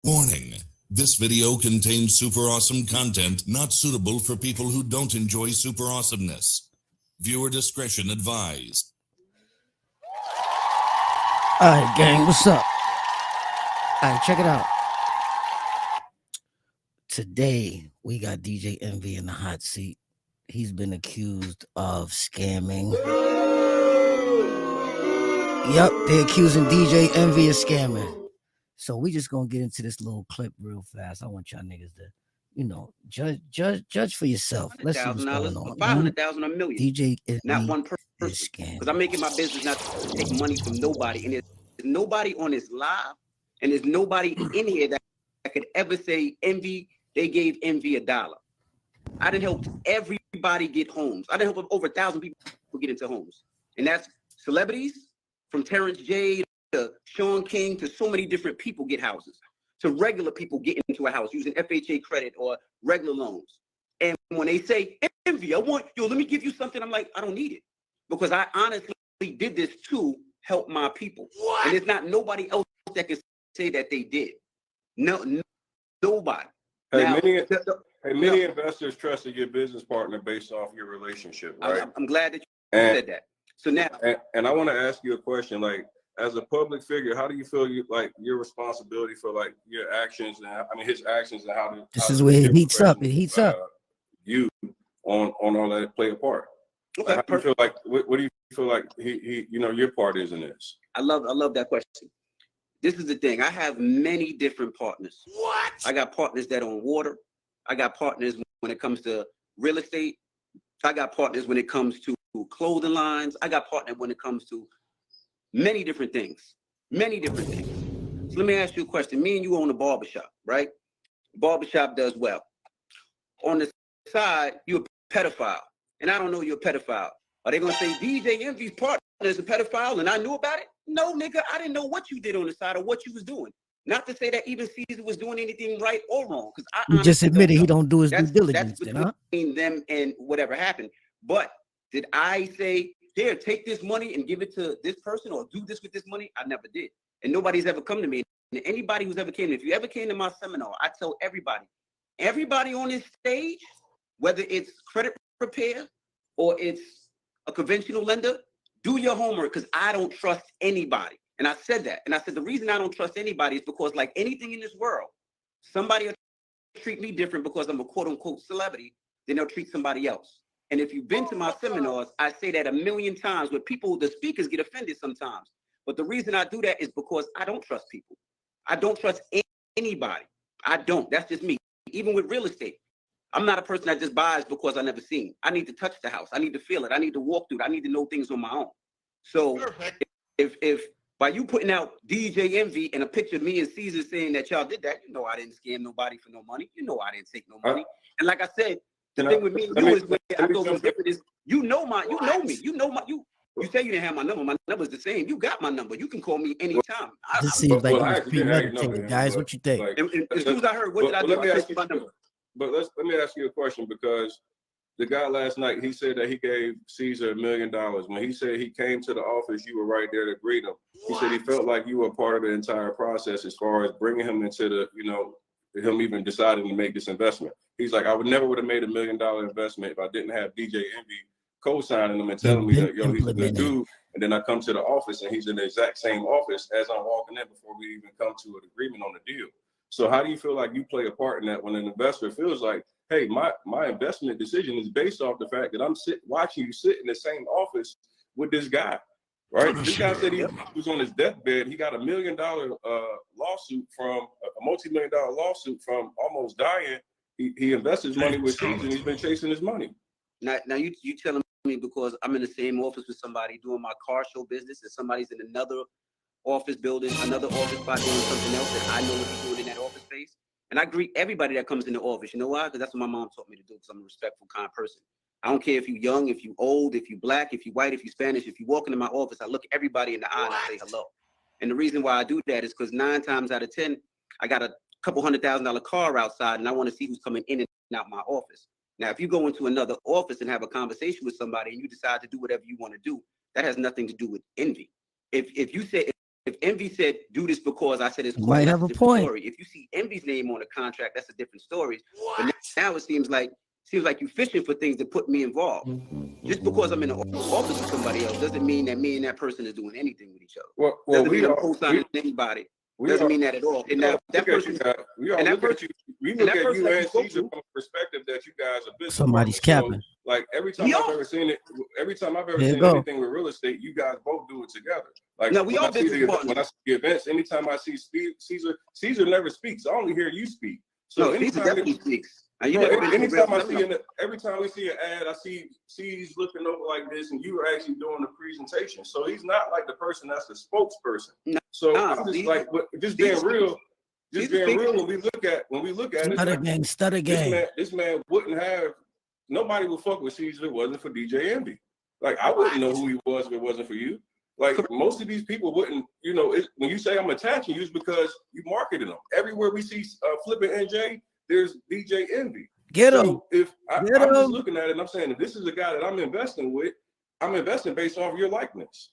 Warning. This video contains super awesome content not suitable for people who don't enjoy super awesomeness. Viewer discretion advised. All right, gang, what's up? All right, check it out. Today, we got DJ Envy in the hot seat. He's been accused of scamming. Yep, they're accusing DJ Envy of scamming. So we just gonna get into this little clip real fast. I want y'all niggas to, judge for yourself. Let's see what's going on. $500,000 or $1 million. DJ Envy not one person. is scamming. Because I'm making my business not to take money from nobody, and there's nobody on this live, and there's nobody in here that could ever say Envy. They gave Envy $1. I didn't help everybody get homes. I didn't help over 1,000 people get into homes, and that's celebrities from Terrence J to Sean King to so many different people get houses, to regular people get into a house using FHA credit or regular loans. And when they say Envy, let me give you something, I'm like, I don't need it, because I honestly did this to help my people. What? And it's not nobody else that can say that they did. Nobody. Hey, now, many investors trusted your business partner based off your relationship, right? I'm glad that you said that. So now, and I want to ask you a question, like, as a public figure, how do you feel your responsibility for like your actions and his actions and how this is where it heats up. It heats up. You on all that play a part. Okay. How do you feel like? What do you feel like he your part is in this? I love that question. This is the thing. I have many different partners. What? I got partners that own water. I got partners when it comes to real estate. I got partners when it comes to clothing lines. I got partners when it comes to many different things. Many different things. So let me ask you a question. Me and you own a barbershop, right? Barbershop does well. On the side, you're a pedophile, and I don't know you're a pedophile. Are they gonna say DJ Envy's partner is a pedophile and I knew about it? No, nigga, I didn't know what you did on the side or what you was doing. Not to say that even Caesar was doing anything right or wrong, because I just admitted he don't do his due diligence. That's between them and whatever happened. But did I say, here, take this money and give it to this person or do this with this money? I never did. And nobody's ever come to me. And anybody who's ever came, if you ever came to my seminar, I tell everybody on this stage, whether it's credit repair or it's a conventional lender, do your homework, because I don't trust anybody. And I said that. And I said the reason I don't trust anybody is because, like anything in this world, somebody will treat me different because I'm a quote unquote celebrity than they'll treat somebody else. And if you've been to my seminars, I say that 1,000,000 times, where the speakers get offended sometimes. But the reason I do that is because I don't trust people. I don't trust anybody. I don't. That's just me. Even with real estate. I'm not a person that just buys because I never seen. I need to touch the house. I need to feel it. I need to walk through it. I need to know things on my own. So if by you putting out DJ Envy and a picture of me and Caesar saying that y'all did that, I didn't scam nobody for no money. I didn't take no money. And like I said, the thing with me and you is where I go from different is you know me. You say you didn't have my number. My number's the same. You got my number. You can call me anytime. This seems like you premeditated, guys. What you think? And as soon as I heard, what did I do? I said my number. But let me ask you a question, because the guy last night, he said that he gave Caesar $1 million. When he said he came to the office, you were right there to greet him. He said he felt like you were part of the entire process as far as bringing him into the, him even deciding to make this investment. He's like, I would never have made $1 million investment if I didn't have DJ Envy co-signing him and telling me that, he's a good dude. And then I come to the office and he's in the exact same office as I'm walking in before we even come to an agreement on the deal. So how do you feel like you play a part in that when an investor feels like, hey, my investment decision is based off the fact that I'm watching you sit in the same office with this guy, right? This guy said he was on his deathbed. He got $1 million lawsuit from a multi-million-dollar lawsuit from almost dying. He invests his money with Caesar and he's been chasing his money. Now you telling me because I'm in the same office with somebody doing my car show business and somebody's in another office building, another office spot doing something else that I know what he's doing in that office space. And I greet everybody that comes in the office. You know why? Because that's what my mom taught me to do, because I'm a respectful, kind person. I don't care if you're young, if you're old, if you're black, if you're white, if you're Spanish. If you walk into my office, I look everybody in the eye and I say hello. And the reason why I do that is because 9 times out of 10, I got a couple $100,000 car outside and I want to see who's coming in and out my office. Now, if you go into another office and have a conversation with somebody and you decide to do whatever you want to do, that has nothing to do with envy. If you say, if Envy said do this because I said it's cool, Might that's have a different point. story. If you see Envy's name on the contract, that's a different story. But now it seems like you fishing for things that put me involved. Just because I'm in the office with somebody else doesn't mean that me and that person is doing anything with each other. Well, Doesn't mean I'm co-signing anybody. Doesn't mean that at all. And now that person, we all look at you. We look at you and Caesar from a perspective that you guys are business. Somebody's partners. capping. So, like every time I've ever seen it, anything with real estate, you guys both do it together. Like no, we all business partners. When I see the events, anytime I see Caesar never speaks. I only hear you speak. So no, Caesar definitely speaks. Every time we see an ad, I see he's looking over like this, and you are actually doing the presentation. So he's not like the person that's the spokesperson. So I'm just like, just being real. Just being real, when we look at it, stutter gang. This man wouldn't have, nobody would fuck with Caesar if it wasn't for DJ Envy. Like I wouldn't know who he was if it wasn't for you. Like most of these people wouldn't, when you say I'm attaching you, it's because you marketed them. Everywhere we see Flipping NJ, there's DJ Envy. Get him. So if I'm just looking at it and I'm saying, if this is a guy that I'm investing with, I'm investing based off your likeness.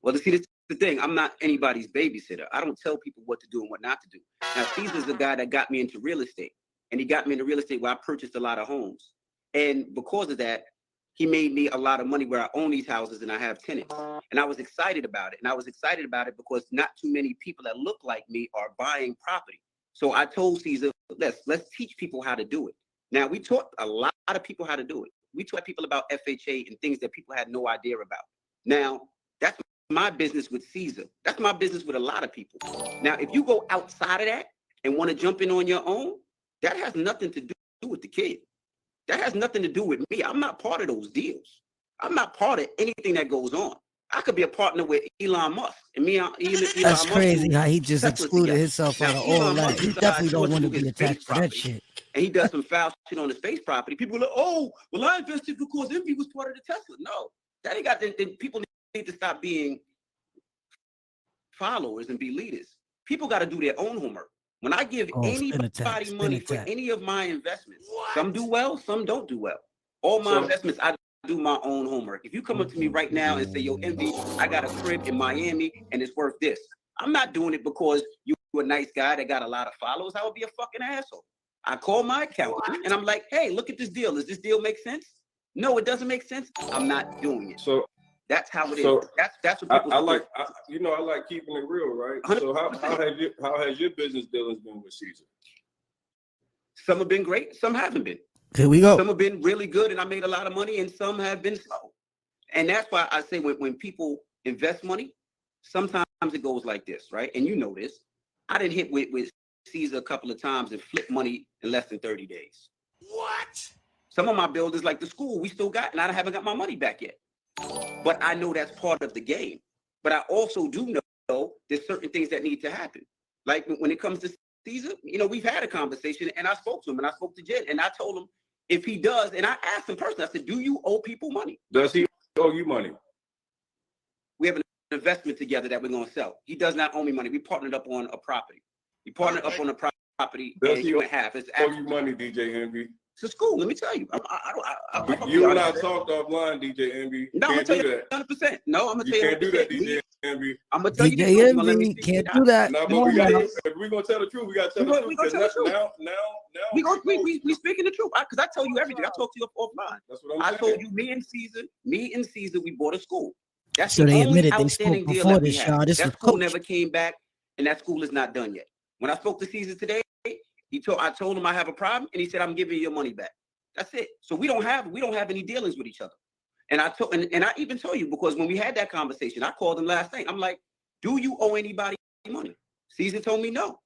Well, see, this is the thing. I'm not anybody's babysitter. I don't tell people what to do and what not to do. Now, Caesar's the guy that got me into real estate. And he got me into real estate where I purchased a lot of homes. And because of that, he made me a lot of money where I own these houses and I have tenants. And I was excited about it. And I was excited about it because not too many people that look like me are buying property. So I told Caesar, let's teach people how to do it. Now, we taught a lot of people how to do it. We taught people about FHA and things that people had no idea about. Now, that's my business with Caesar. That's my business with a lot of people. Now, if you go outside of that and want to jump in on your own, that has nothing to do with the kid. That has nothing to do with me. I'm not part of those deals. I'm not part of anything that goes on. I could be a partner with Elon Musk. And me, Elon That's crazy Musk, how he just excluded himself out of all that. He definitely don't want to be attached to that shit. And he does some foul shit on the space property. People are like, oh, well, I invested because Envy was part of the Tesla. No, that ain't got. Then people need to stop being followers and be leaders. People got to do their own homework. When I give anybody money for any of my investments, some do well, some don't do well. All my investments, I do my own homework. If you come up to me right now and say, yo, Envy, I got a crib in Miami and it's worth this. I'm not doing it because you're a nice guy that got a lot of followers. I would be a fucking asshole. I call my accountant and I'm like, hey, look at this deal. Does this deal make sense? No, it doesn't make sense. I'm not doing it. So that's how it is. That's what people I like keeping it real, right? 100%. So how has your business dealings been with Caesar? Some have been great, some haven't been. Here we go. Some have been really good and I made a lot of money, and some have been slow. And that's why I say when people invest money, sometimes it goes like this, right? And you know this. I didn't hit with Caesar a couple of times and flip money in less than 30 days. What? Some of my builders, like the school, we still got, and I haven't got my money back yet. But I know that's part of the game. But I also do know there's certain things that need to happen. Like when it comes to Caesar, we've had a conversation and I spoke to him and I spoke to Jen and I told him if he does, and I asked him personally, I said, do you owe people money? Does he owe you money? We have an investment together that we're going to sell. He does not owe me money. We partnered up on a property. We partnered up on a property. Does he owe you money, DJ Envy? It's a school. Let me tell you. You and I talked offline, DJ Envy. No, I'm gonna tell you 100%. No, I'm gonna tell you. You can't do that, DJ Envy. I'm gonna tell you. DJ Envy can't do that. No, but if we're gonna tell the truth, we gotta tell the truth. We gonna tell the truth. Now. We speaking the truth. Because I tell you everything. I talk to you offline. That's what I'm saying. I told you, me and Caesar, we bought a school. That's so the they only admitted they outstanding spoke deal before that we this, had. y'all. This that was school coach. never came back, and that school is not done yet. When I spoke to Caesar today, I told him I have a problem, and he said, I'm giving you your money back. That's it. So we don't have any dealings with each other. And I even told you, because when we had that conversation, I called him last night. I'm like, do you owe anybody money? Caesar told me no.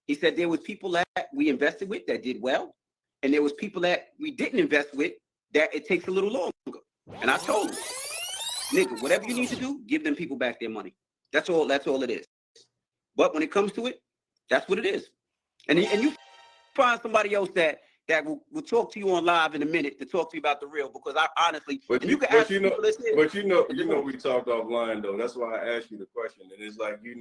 He said there was people that we invested with that did well, and there was people that we didn't invest with that it takes a little longer. And I told him, nigga, whatever you need to do, give them people back their money. That's all it is. But when it comes to it, that's what it is. And you find somebody else that will talk to you on live in a minute to talk to you about the real, because I honestly, we talked offline though. That's why I asked you the question. And it's like, we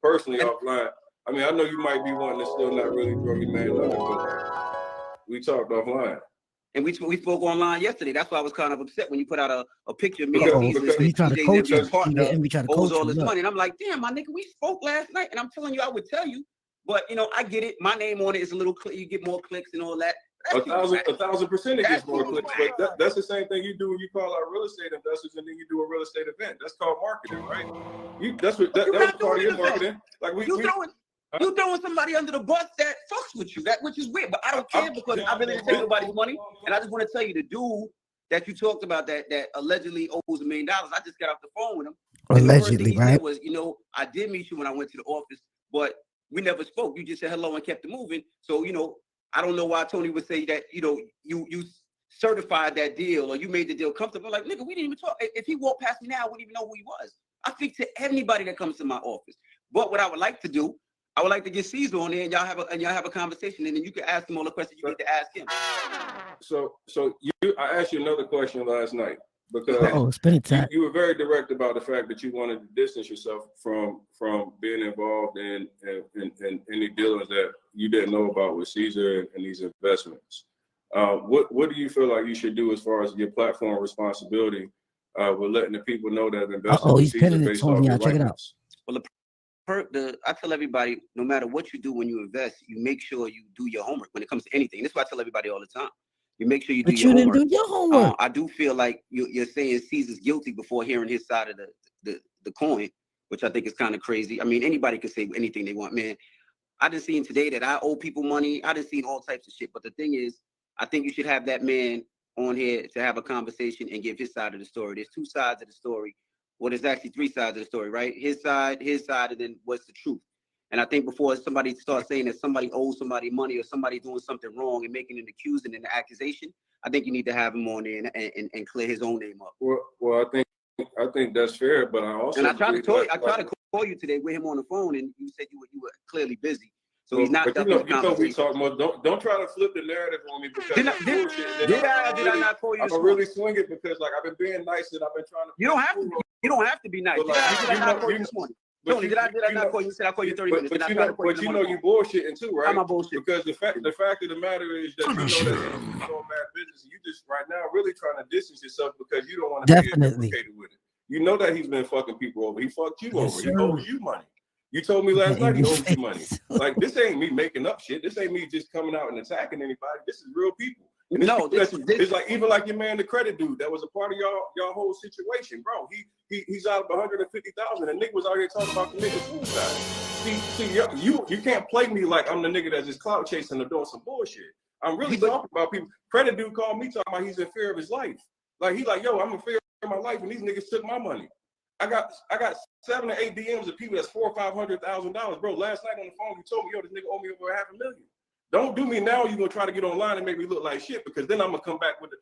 personally offline. I mean, I know you might be wanting to still not really throw your man under, but we talked offline. And we spoke online yesterday. That's why I was kind of upset when you put out a picture of me Because- and because- he tried to DJ coach Envy's you. partner Envy tried to owes coach all you. this Look. money. And I'm like, damn, my nigga, we spoke last night. And I'm telling you, I would tell you. But, you know, I get it. My name on it is a little, you get more clicks and all that. A thousand percent it gets That's more too clicks. much. But that's the same thing you do when you call out real estate investors and then you do a real estate event. That's called marketing, right? That's what that was part of your marketing. Like you throwing somebody under the bus that fucks with you, which is weird. But I don't care because I really didn't take nobody's money. And I just want to tell you, the dude that you talked about that allegedly owes $1 million, I just got off the phone with him. And the first thing Allegedly, he right? said was, you know, I did meet you when I went to the office, but we never spoke. You just said hello and kept it moving. So, you know, I don't know why Tony would say that, you know, you certified that deal or you made the deal comfortable. Like, nigga, we didn't even talk. If he walked past me now, I wouldn't even know who he was. I speak to anybody that comes to my office. But what I would like to do, I would like to get Caesar on there and y'all have a conversation, and then you can ask him all the questions you need to ask him. So I asked you another question last night because Spin it time. you were very direct about the fact that you wanted to distance yourself from being involved in any dealings that you didn't know about with Caesar and these investments. What do you feel like you should do as far as your platform responsibility with letting the people know that investors he's pinning it, Tony. Y'all check it out. Well, I tell everybody, no matter what you do when you invest, you make sure you do your homework when it comes to anything. This is what I tell everybody all the time. You make sure you do your homework. But you didn't do your homework. I do feel like you're saying Caesar's guilty before hearing his side of the coin, which I think is kind of crazy. I mean, anybody can say anything they want, man. I just seen today that I owe people money. I just seen all types of shit. But the thing is, I think you should have that man on here to have a conversation and give his side of the story. There's two sides of the story. Well, there's actually three sides of the story, right? His side, and then what's the truth. And I think before somebody starts saying that somebody owes somebody money or somebody doing something wrong and making an accusation and an accusation, I think you need to have him on there and clear his own name up. Well, I think that's fair, but I also I tried to call you today with him on the phone, and you said you were clearly busy. So he's not. But you know we talk more. Don't try to flip the narrative on me because did I not call you? I'm really swing it because like I've been being nice and I've been trying to. You don't have to be nice. Did I not call you this morning? Tony, did I not call you? You said I called you 30 minutes. But you know you bullshitting too, right? I'm bullshit. Because the fact of the matter is that you know that you're doing bad business. You just right now really trying to distance yourself because you don't want to be implicated with it. You know that he's been fucking people over. He fucked you over. He owes you money. You told me last night he owes you money. Like this ain't me making up shit. This ain't me just coming out and attacking anybody. This is real people. And it's like even like your man, the credit dude, that was a part of y'all whole situation, bro. He's out of 150,000. And nigga was out here talking about the nigga suicide. See, you can't play me like I'm the nigga that's just clout chasing or doing some bullshit. I'm really talking about people. Credit dude called me talking about he's in fear of his life. Like he's like, yo, I'm in fear of my life, and these niggas took my money. I got 7 or 8 DMs of people that's $400,000 or $500,000, bro. Last night on the phone, you told me, yo, this nigga owe me over $500,000. Don't do me now. You're gonna try to get online and make me look like shit because then I'm gonna come back with the.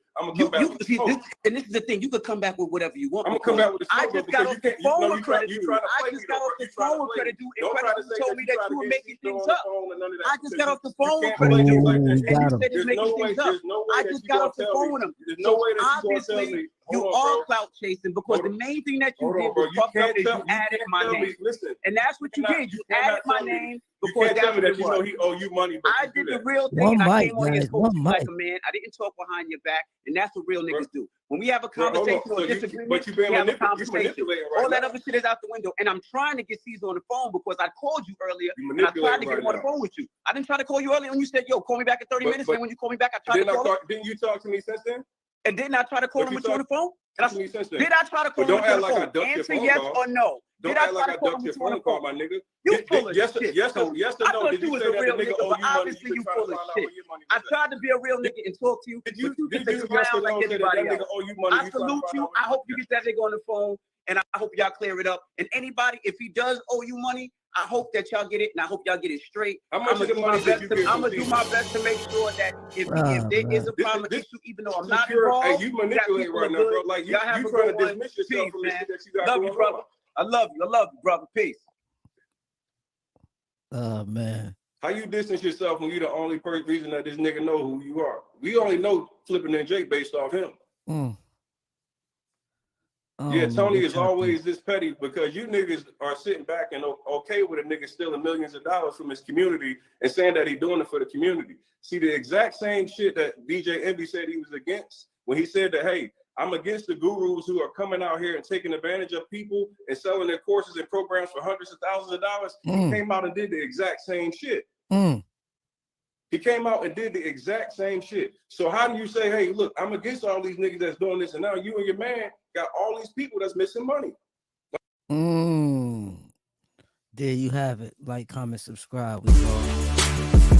And this is the thing. You could come back with whatever you want. I'm gonna come back with the. I just got off the phone with credit dude. I just got off the phone with credit dude, and credit dude told me that you were making things up. I just got off the phone with credit dude, and you said he's making things up. I just got off the phone with him. So obviously, you are clout chasing because the main thing that you did was fuck up is you added my name, and that's what you did. You added my name. Because that's what it was. He owe you money. I did the real thing, and I came on here and spoke to you like a man. I didn't talk behind your back, and that's what real niggas do. When we have a conversation or disagreement, we have a conversation. All that other shit is out the window. And I'm trying to get Caesar on the phone because I called you earlier, and I tried to get him on the phone with you. I didn't try to call you earlier when you said, yo, call me back in 30 minutes. And when you call me back, I tried to call him. Didn't you talk to me since then? And didn't I try to call him with you on the phone? Did I try to call him with you on the phone? Answer yes or no. Did I try to call him with you on the phone, my nigga? You full of shit. Yes or no? Did you was a real nigga, but obviously you full of shit. I tried to be a real nigga and talk to you. Did you just a clown like everybody else? I salute you. I hope you get that nigga on the phone, and I hope y'all clear it up. And anybody, if he does owe you money, I hope that y'all get it, and I hope y'all get it straight. I'm gonna do my best to make sure that if there is a problem, even though I'm not involved, hey, you manipulate right now, bro. Like you trying to dismiss yourself from this shit that you got going on. Love you, brother. I love you, brother. Peace. Oh man. How you distance yourself when you the only reason that this nigga know who you are? We only know Flippin' and Jake based off him. Oh, Yeah, man, Tony they is tapped in. always this petty because you niggas are sitting back and okay with a nigga stealing millions of dollars from his community and saying that he's doing it for the community. See, the exact same shit that DJ Envy said he was against when he said that, hey, I'm against the gurus who are coming out here and taking advantage of people and selling their courses and programs for hundreds of thousands of dollars. He came out and did the exact same shit. He came out and did the exact same shit. So how do you say, hey, look, I'm against all these niggas that's doing this, and now you and your man got all these people that's missing money? There you have it. Like, comment, subscribe. We go.